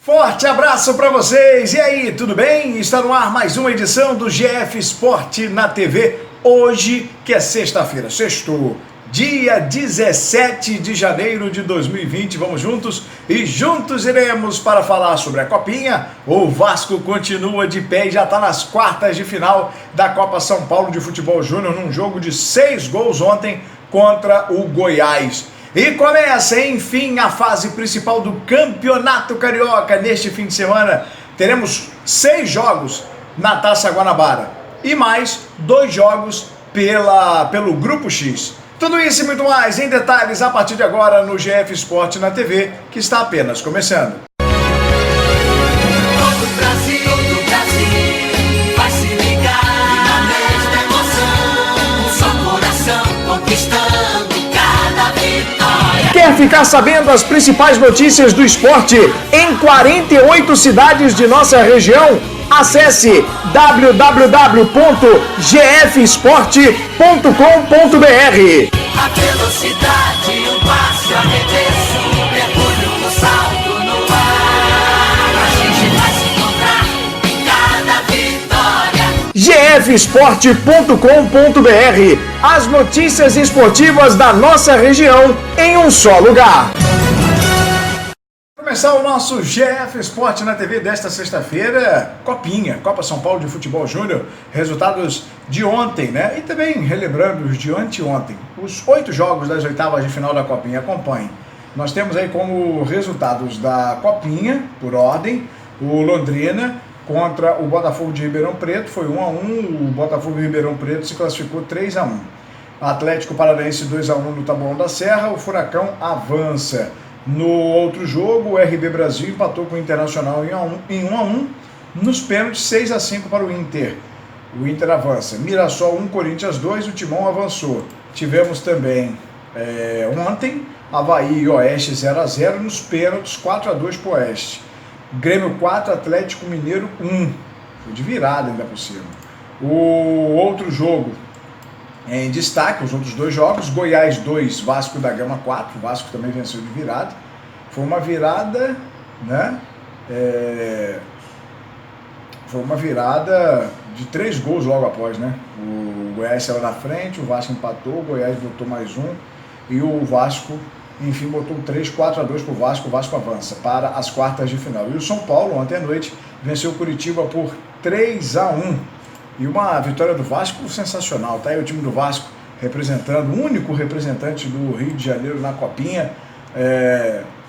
Forte abraço para vocês! E aí, tudo bem? Está no ar mais uma edição do GF Esporte na TV. Hoje, que é sexta-feira, sextou, dia 17 de janeiro de 2020. Vamos juntos e juntos iremos para falar sobre a Copinha. O Vasco continua de pé e já está nas quartas de final da Copa São Paulo de Futebol Júnior, num jogo de 6 gols ontem contra o Goiás. E começa, enfim, a fase principal do Campeonato Carioca. Neste fim de semana teremos 6 jogos na Taça Guanabara e mais 2 jogos pelo Grupo X. Tudo isso e muito mais em detalhes a partir de agora no GF Esporte na TV, que está apenas começando. Quer ficar sabendo as principais notícias do esporte em 48 cidades de nossa região? Acesse www.gfesporte.com.br. A velocidade, um passo, arremesso, um mergulho, um salto no ar. A gente vai se encontrar em cada vitória. gfesporte.com.br. As notícias esportivas da nossa região em um só lugar. Começar o nosso GF Esporte na TV desta sexta-feira, Copinha, Copa São Paulo de Futebol Júnior, resultados de ontem, né? E também relembrando os de anteontem, os 8 jogos das oitavas de final da Copinha. Acompanhem. Nós temos aí como resultados da Copinha, por ordem, o Londrina contra o Botafogo de Ribeirão Preto, foi 1-1, o Botafogo de Ribeirão Preto se classificou 3-1. Atlético Paranaense 2-1 no Taboão da Serra, o Furacão avança. No outro jogo, o RB Brasil empatou com o Internacional em 1-1, nos pênaltis 6-5 para o Inter. O Inter avança. Mirassol 1, Corinthians 2, o Timão avançou. Tivemos também ontem, Avaí e Oeste 0-0, nos pênaltis 4-2 para o Oeste. Grêmio 4, Atlético Mineiro 1. Foi de virada ainda por cima. O outro jogo em destaque, os outros 2 jogos, Goiás 2, Vasco da Gama 4, o Vasco também venceu de virada. Foi uma virada, né? Foi uma virada de 3 gols logo após, né? O Goiás saiu na frente, o Vasco empatou, o Goiás botou mais um e o Vasco, enfim, botou 4-2 para o Vasco avança para as quartas de final. E o São Paulo, ontem à noite, venceu o Curitiba por 3-1. E uma vitória do Vasco sensacional, tá aí o time do Vasco representando, o único representante do Rio de Janeiro na Copinha,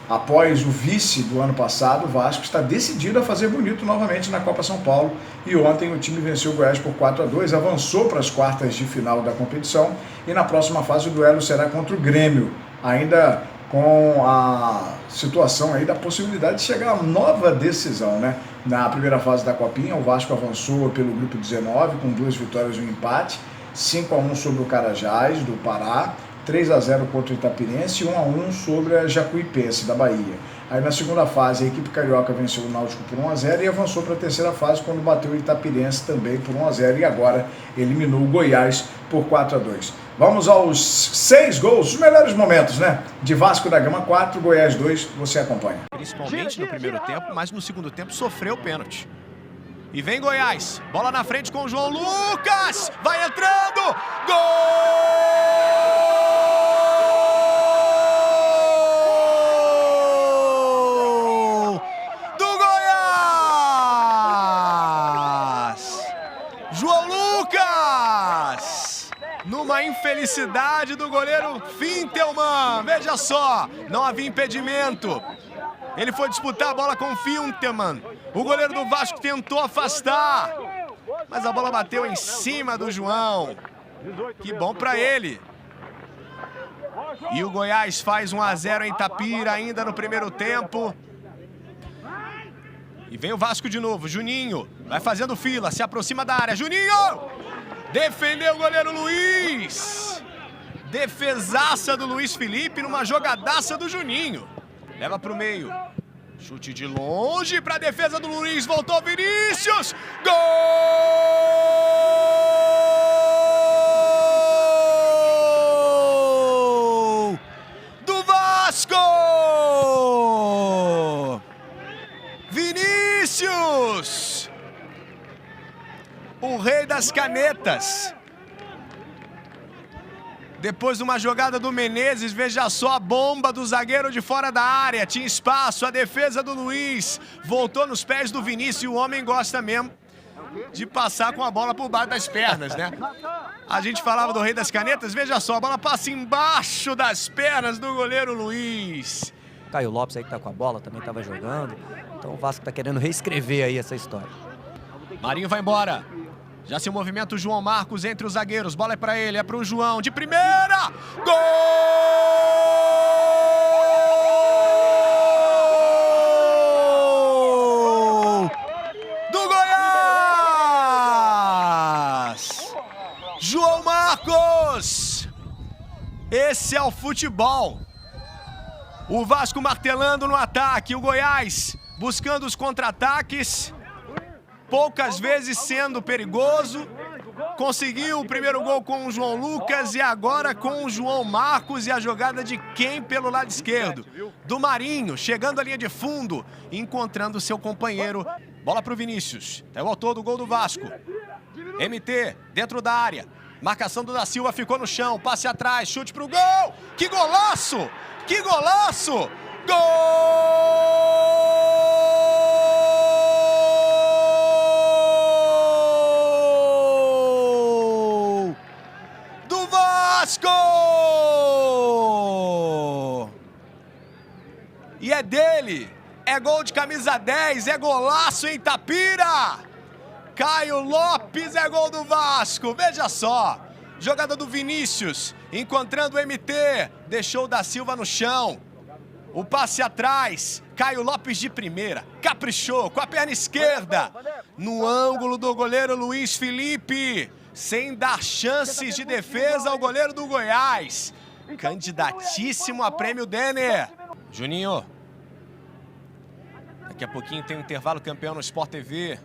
após o vice do ano passado. O Vasco está decidido a fazer bonito novamente na Copa São Paulo, e ontem o time venceu o Goiás por 4-2, avançou para as quartas de final da competição, e na próxima fase o duelo será contra o Grêmio, ainda com a situação aí da possibilidade de chegar a uma nova decisão, né? Na primeira fase da Copinha, o Vasco avançou pelo grupo 19 com 2 vitórias e um empate, 5-1 sobre o Carajás do Pará, 3-0 contra o Itapirense e 1-1 sobre a Jacuipense da Bahia. Aí na segunda fase a equipe carioca venceu o Náutico por 1-0 e avançou para a terceira fase quando bateu o Itapirense também por 1-0 e agora eliminou o Goiás por 4-2. Vamos aos 6 gols, os melhores momentos, né? De Vasco da Gama 4, Goiás 2, você acompanha. Principalmente no primeiro tempo, mas no segundo tempo sofreu o pênalti. E vem Goiás, bola na frente com o João Lucas, vai entrando, gol do Goiás! João Lucas! Numa infelicidade do goleiro Fintelman, veja só, não havia impedimento. Ele foi disputar a bola com o Fintelman. O goleiro do Vasco tentou afastar, mas a bola bateu em cima do João. Que bom pra ele. E o Goiás faz 1-0 em Itapira ainda no primeiro tempo. E vem o Vasco de novo, Juninho. Vai fazendo fila, se aproxima da área. Juninho! Defendeu o goleiro Luiz. Defesaça do Luiz Felipe numa jogadaça do Juninho. Leva pro meio. Chute de longe para a defesa do Luiz. Voltou Vinícius. Gol do Vasco! Vinícius! O rei das canetas. Depois de uma jogada do Menezes, veja só a bomba do zagueiro de fora da área. Tinha espaço, a defesa do Luiz. Voltou nos pés do Vinícius e o homem gosta mesmo de passar com a bola por baixo das pernas, né? A gente falava do rei das canetas, veja só, a bola passa embaixo das pernas do goleiro Luiz. Caio Lopes aí que tá com a bola, também tava jogando. Então o Vasco tá querendo reescrever aí essa história. Marinho vai embora. Já se movimenta o João Marcos entre os zagueiros. Bola é pra ele, é pro João. De primeira! Gol! Do Goiás! João Marcos! Esse é o futebol. O Vasco martelando no ataque. O Goiás buscando os contra-ataques. Poucas vezes sendo perigoso, conseguiu o primeiro gol com o João Lucas e agora com o João Marcos e a jogada de quem pelo lado esquerdo? Do Marinho, chegando à linha de fundo, encontrando seu companheiro. Bola para o Vinícius, é o autor do gol do Vasco. MT, dentro da área, marcação do Da Silva ficou no chão, passe atrás, chute para o gol! Que golaço! Que golaço! Gol! E é dele, é gol de camisa 10, é golaço em Itapira. Caio Lopes é gol do Vasco, veja só. Jogada do Vinícius, encontrando o MT, deixou o Da Silva no chão. O passe atrás, Caio Lopes de primeira, caprichou com a perna esquerda. No ângulo do goleiro Luiz Felipe, sem dar chances de defesa ao goleiro do Goiás. Candidatíssimo a prêmio Denner. Juninho. Daqui a pouquinho tem um intervalo campeão no Sport TV.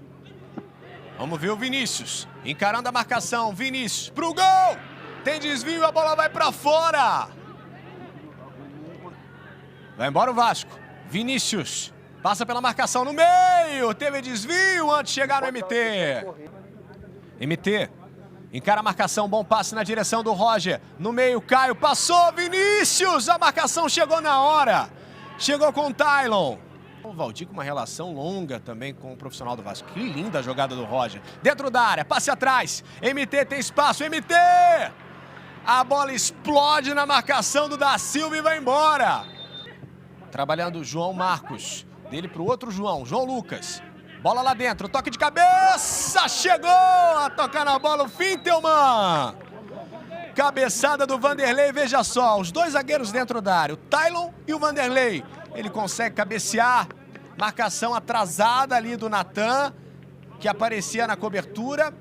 Vamos ver o Vinícius. Encarando a marcação. Vinícius pro gol. Tem desvio, a bola vai pra fora. Vai embora o Vasco. Vinícius. Passa pela marcação no meio. Teve desvio antes de chegar no MT. MT. Encara a marcação, bom passe na direção do Roger. No meio, Caio, passou, Vinícius! A marcação chegou na hora. Chegou com o Tylon. O Valdir com uma relação longa também com o profissional do Vasco. Que linda a jogada do Roger. Dentro da área, passe atrás. MT tem espaço, MT! A bola explode na marcação do Da Silva e vai embora. Trabalhando o João Marcos. Dele para o outro João, João Lucas. Bola lá dentro, toque de cabeça, chegou a tocar na bola o Fintelman. Cabeçada do Vanderlei, veja só, os dois zagueiros dentro da área, o Tylon e o Vanderlei. Ele consegue cabecear, marcação atrasada ali do Natan, que aparecia na cobertura.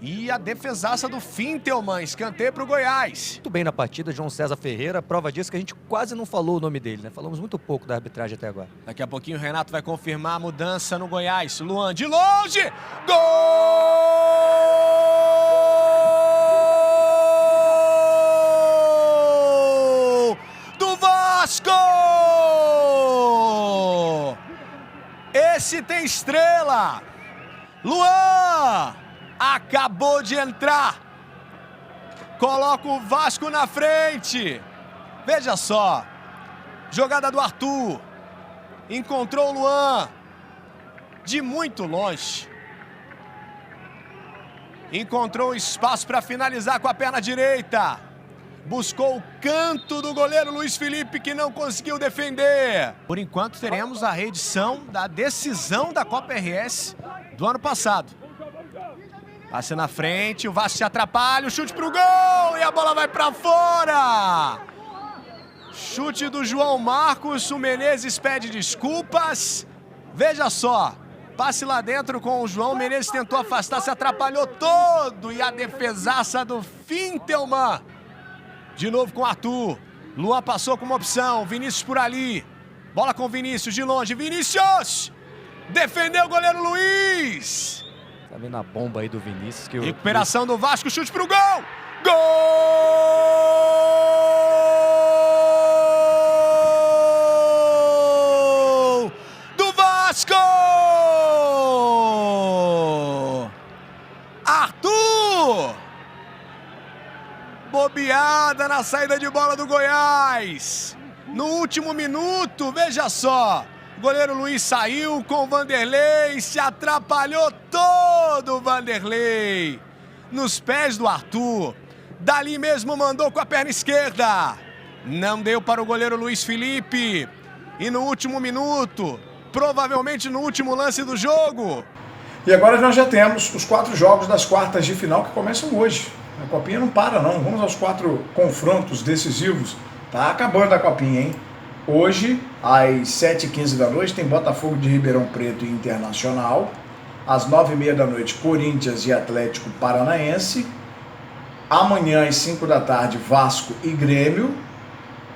E a defesaça do Fintelman, escanteio para o Goiás. Muito bem na partida, João César Ferreira. Prova disso que a gente quase não falou o nome dele, né? Falamos muito pouco da arbitragem até agora. Daqui a pouquinho o Renato vai confirmar a mudança no Goiás. Luan de longe! Gol! Do Vasco! Esse tem estrela! Luan! Acabou de entrar. Coloca o Vasco na frente. Veja só. Jogada do Arthur. Encontrou o Luan. De muito longe. Encontrou espaço para finalizar com a perna direita. Buscou o canto do goleiro Luiz Felipe, que não conseguiu defender. Por enquanto teremos a reedição da decisão da Copa RS do ano passado. Passe na frente, o Vasco se atrapalha, o chute pro gol e a bola vai pra fora. Chute do João Marcos, o Menezes pede desculpas. Veja só, passe lá dentro com o João, o Menezes tentou afastar, se atrapalhou todo. E a defesaça do Fintelman. De novo com o Arthur. Luan passou com uma opção, Vinícius por ali. Bola com o Vinícius de longe, Vinícius! Defendeu o goleiro Luiz. Tá vendo a bomba aí do Vinícius? Que recuperação do Vasco, chute pro gol! Gol! Do Vasco! jogada na saída de bola do Goiás. No último minuto, veja só. O goleiro Luiz saiu com o Vanderlei, se atrapalhou todo o Vanderlei. Nos pés do Arthur. Dali mesmo mandou com a perna esquerda. Não deu para o goleiro Luiz Felipe. E no último minuto, provavelmente no último lance do jogo. E agora nós já temos os 4 jogos das quartas de final que começam hoje. A Copinha não para não. Vamos aos 4 confrontos decisivos. Tá acabando a Copinha, hein? Hoje, às 7h15 da noite, tem Botafogo de Ribeirão Preto e Internacional. Às 9h30 da noite, Corinthians e Atlético Paranaense. Amanhã, às 5 da tarde, Vasco e Grêmio.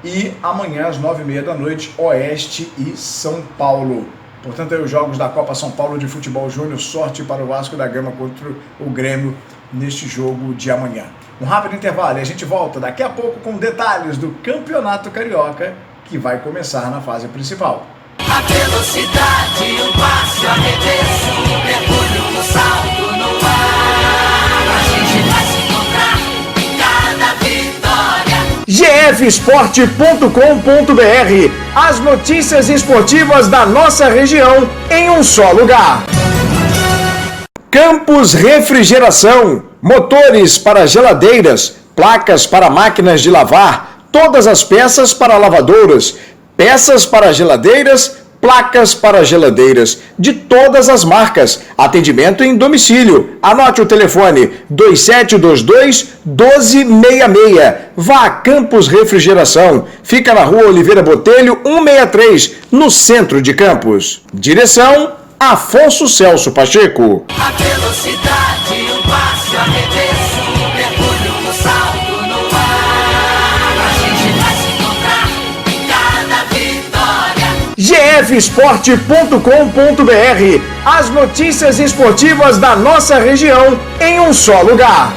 E amanhã, às 9h30 da noite, Oeste e São Paulo. Portanto, aí os jogos da Copa São Paulo de Futebol Júnior, sorte para o Vasco da Gama contra o Grêmio neste jogo de amanhã. Um rápido intervalo e a gente volta daqui a pouco com detalhes do Campeonato Carioca, que vai começar na fase principal. A velocidade, o passe, o arremesso, o mergulho, o salto no ar. A gente vai se encontrar em cada vitória. gfsport.com.br. As notícias esportivas da nossa região em um só lugar. Campos Refrigeração. Motores para geladeiras, placas para máquinas de lavar, todas as peças para lavadouras, peças para geladeiras, placas para geladeiras, de todas as marcas. Atendimento em domicílio. Anote o telefone 2722-1266. Vá a Campos Refrigeração. Fica na Rua Oliveira Botelho, 163, no centro de Campos. Direção Afonso Celso Pacheco. A velocidade, o passe, o arremesso, o mergulho, o salto no ar. A gente vai se encontrar em cada vitória. gfsport.com.br. As notícias esportivas da nossa região em um só lugar.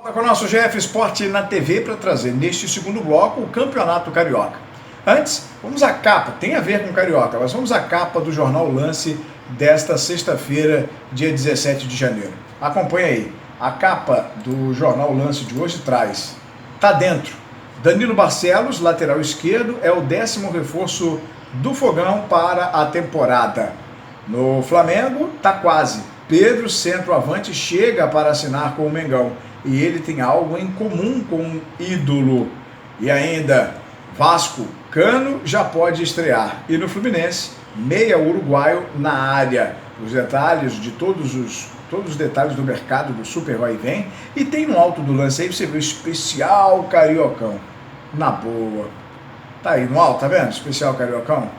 Com o nosso GF Sport na TV para trazer neste segundo bloco o Campeonato Carioca. Antes, vamos à capa, tem a ver com Carioca, mas vamos à capa do Jornal Lance desta sexta-feira, dia 17 de janeiro. Acompanha aí, a capa do Jornal Lance de hoje traz, tá dentro, Danilo Barcelos, lateral esquerdo, é o 10º reforço do Fogão para a temporada. No Flamengo, tá quase, Pedro, centroavante, chega para assinar com o Mengão, e ele tem algo em comum com o ídolo. E ainda, Vasco, Cano já pode estrear. E no Fluminense, meia uruguaio na área. Os detalhes de todos os detalhes do mercado do Super Vai e Vem. E tem no alto do lance aí, você vê o especial Cariocão. Na boa. Tá aí no alto, tá vendo? Especial Cariocão.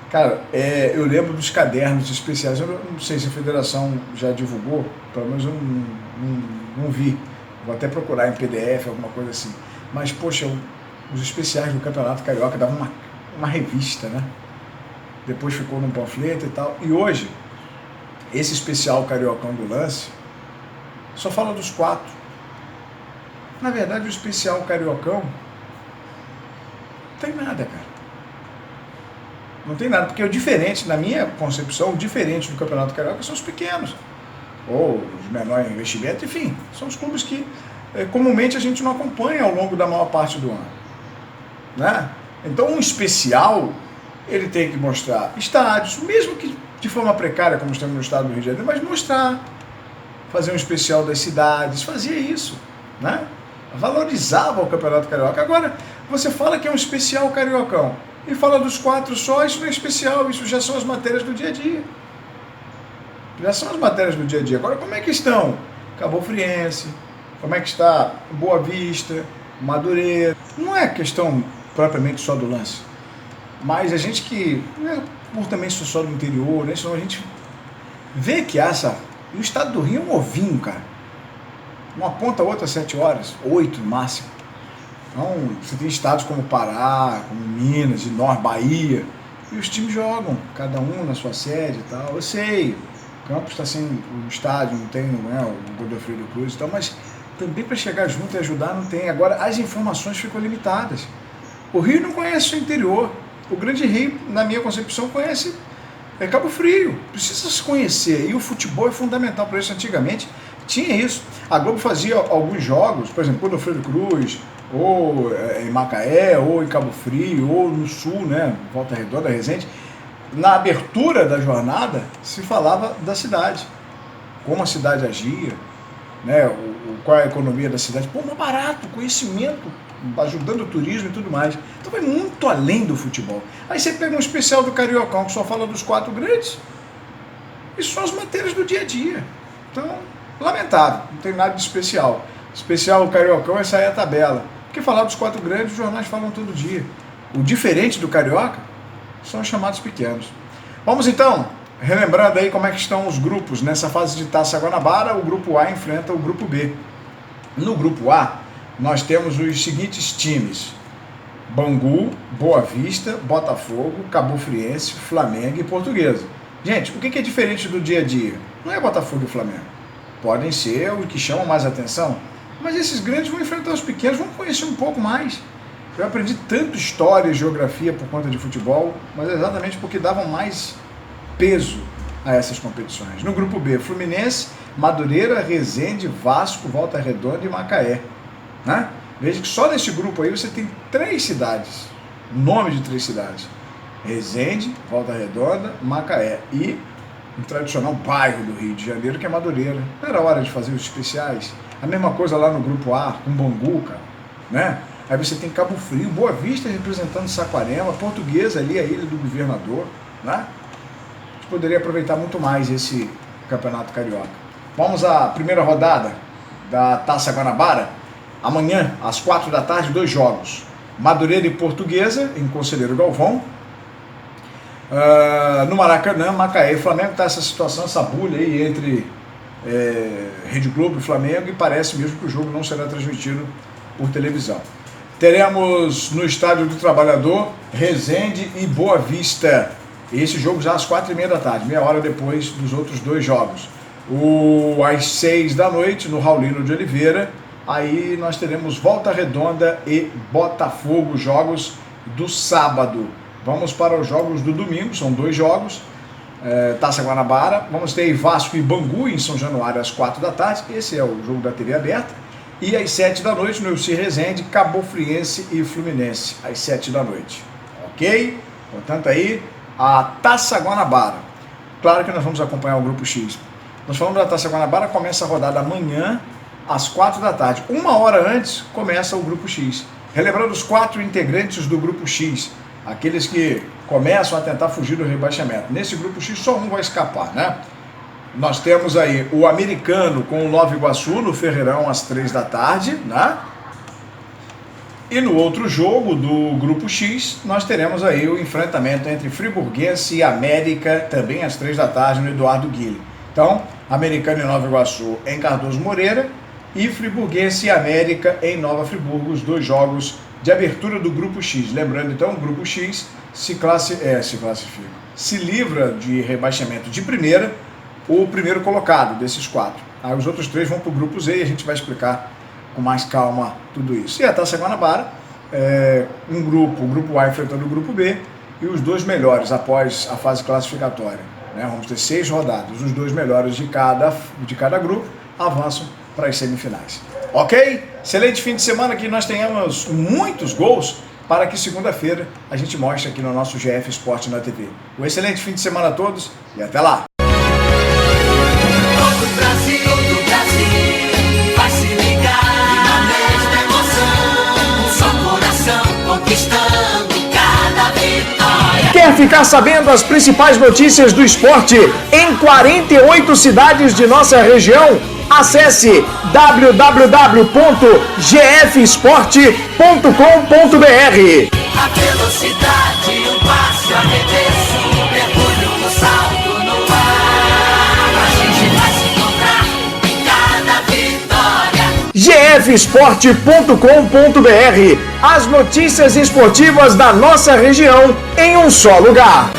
Cara, eu lembro dos cadernos especiais. Eu não sei se a federação já divulgou, pelo menos eu não vi. Vou até procurar em PDF, alguma coisa assim. Mas, poxa, os especiais do Campeonato Carioca davam uma revista, né? Depois ficou num panfleto e tal. E hoje, esse especial Cariocão do Lance só fala dos 4. Na verdade, o especial Cariocão não tem nada, cara. Não tem nada, porque o diferente, na minha concepção, o diferente do Campeonato Carioca são os pequenos. Ou os menores investimentos, enfim. São os clubes que comumente a gente não acompanha ao longo da maior parte do ano. Né? Então um especial ele tem que mostrar estádios, mesmo que de forma precária como estamos no estado do Rio de Janeiro, mas mostrar, fazer um especial das cidades, fazia isso, né? Valorizava o Campeonato Carioca. Agora você fala que é um especial Cariocão e fala dos 4 só, isso não é especial, isso já são as matérias do dia a dia. Já são as matérias do dia a dia. Agora como é que estão Cabo Friense, como é que está Boa Vista, Madureira? Não é questão propriamente só do lance, mas a gente que por também só do interior, né, senão a gente vê que o estado do Rio é um ovinho, cara. Uma ponta, outra 7 horas, 8 no máximo. Então, você tem estados como Pará, como Minas, Norte, Bahia, e os times jogam, cada um na sua sede e tal. Eu sei, Campos está sem o estádio, não tem o Godofredo Cruz e tal, mas também para chegar junto e ajudar não tem. Agora, as informações ficam limitadas. O Rio não conhece o interior. O Grande Rio, na minha concepção, conhece Cabo Frio. Precisa se conhecer. E o futebol é fundamental para isso. Antigamente, Tinha isso. A Globo fazia alguns jogos, por exemplo, quando o Freire Cruz, ou em Macaé, ou em Cabo Frio, ou no Sul, né, Volta Redonda, Resende, na abertura da jornada se falava da cidade, como a cidade agia, né, qual é a economia da cidade. Pô, mais barato, conhecimento, ajudando o turismo e tudo mais. Então vai muito além do futebol. Aí você pega um especial do Cariocão que só fala dos 4 grandes, e são as matérias do dia a dia. Então, lamentável, não tem nada de especial. Especial o Cariocão é sair a tabela. Porque falar dos 4 grandes, os jornais falam todo dia. O diferente do Carioca são os chamados pequenos. Vamos então, relembrando aí como é que estão os grupos nessa fase de Taça Guanabara. O grupo A enfrenta o grupo B. No grupo A, nós temos os seguintes times: Bangu, Boa Vista, Botafogo, Cabo Friense, Flamengo e Portuguesa. Gente, o que é diferente do dia a dia? Não é Botafogo e Flamengo. Podem ser os que chamam mais atenção, mas esses grandes vão enfrentar os pequenos, vão conhecer um pouco mais. Eu aprendi tanto história e geografia por conta de futebol, mas exatamente porque davam mais peso a essas competições. No grupo B, Fluminense, Madureira, Resende, Vasco, Volta Redonda e Macaé. Né? Veja que só nesse grupo aí você tem 3 cidades, nome de 3 cidades: Resende, Volta Redonda, Macaé e um tradicional bairro do Rio de Janeiro, que é Madureira. Não era hora de fazer os especiais? A mesma coisa lá no grupo A, com Bangu, cara, né? Aí você tem Cabo Frio, Boa Vista representando Saquarema, Portuguesa ali, a Ilha do Governador, né? A gente poderia aproveitar muito mais esse Campeonato Carioca. Vamos à primeira rodada da Taça Guanabara. Amanhã, às 4 da tarde, 2 jogos. Madureira e Portuguesa, em Conselheiro Galvão. No Maracanã, Macaé e Flamengo. Está essa situação, essa bulha aí entre Rede Globo e Flamengo, e parece mesmo que o jogo não será transmitido por televisão. Teremos no Estádio do Trabalhador, Resende e Boa Vista. Esse jogo já às 4h30 da tarde, meia hora depois dos outros 2 jogos. Às 6 da noite, no Raulino de Oliveira, aí nós teremos Volta Redonda e Botafogo, jogos do sábado. Vamos para os jogos do domingo, são 2 jogos, Taça Guanabara. Vamos ter Vasco e Bangu em São Januário às 4 da tarde, esse é o jogo da TV aberta. E às 7 da noite, no Elci Resende, Cabo Friense e Fluminense, às 7 da noite. Ok? Portanto aí, a Taça Guanabara. Claro que nós vamos acompanhar o Grupo X. Nós falamos da Taça Guanabara, começa a rodada amanhã, às 4 da tarde. 1 hora antes, começa o Grupo X. Relembrando os 4 integrantes do Grupo X, aqueles que começam a tentar fugir do rebaixamento. Nesse Grupo X, só um vai escapar, né? Nós temos aí o Americano com o Nova Iguaçu no Ferreirão às 3 da tarde, né? E no outro jogo do Grupo X, nós teremos aí o enfrentamento entre Friburguense e América, também às 3 da tarde, no Eduardo Guilherme. Então, Americano e Nova Iguaçu em Cardoso Moreira, e Friburguense e América em Nova Friburgo, os 2 jogos de abertura do Grupo X. Lembrando, então, o Grupo X se livra de rebaixamento de primeira, o primeiro colocado desses 4. Aí os outros 3 vão para o Grupo Z e a gente vai explicar com mais calma tudo isso. E a Taça Guanabara, o Grupo A enfrentando o Grupo B, e os 2 melhores após a fase classificatória. Né? Vamos ter 6 rodadas. Os 2 melhores de cada grupo avançam para as semifinais. Ok? Excelente fim de semana, que nós tenhamos muitos gols, para que segunda-feira a gente mostre aqui no nosso GF Esporte na TV. Um excelente fim de semana a todos e até lá! Todo o Brasil vai se ligar na mesma emoção, só coração conquistando cada vitória. Quer ficar sabendo as principais notícias do esporte em 48 cidades de nossa região? Acesse www.gfesporte.com.br. A velocidade, o passe, o arremesso, o mergulho, o salto no ar. A gente vai se encontrar em cada vitória. gfesporte.com.br. As notícias esportivas da nossa região em um só lugar.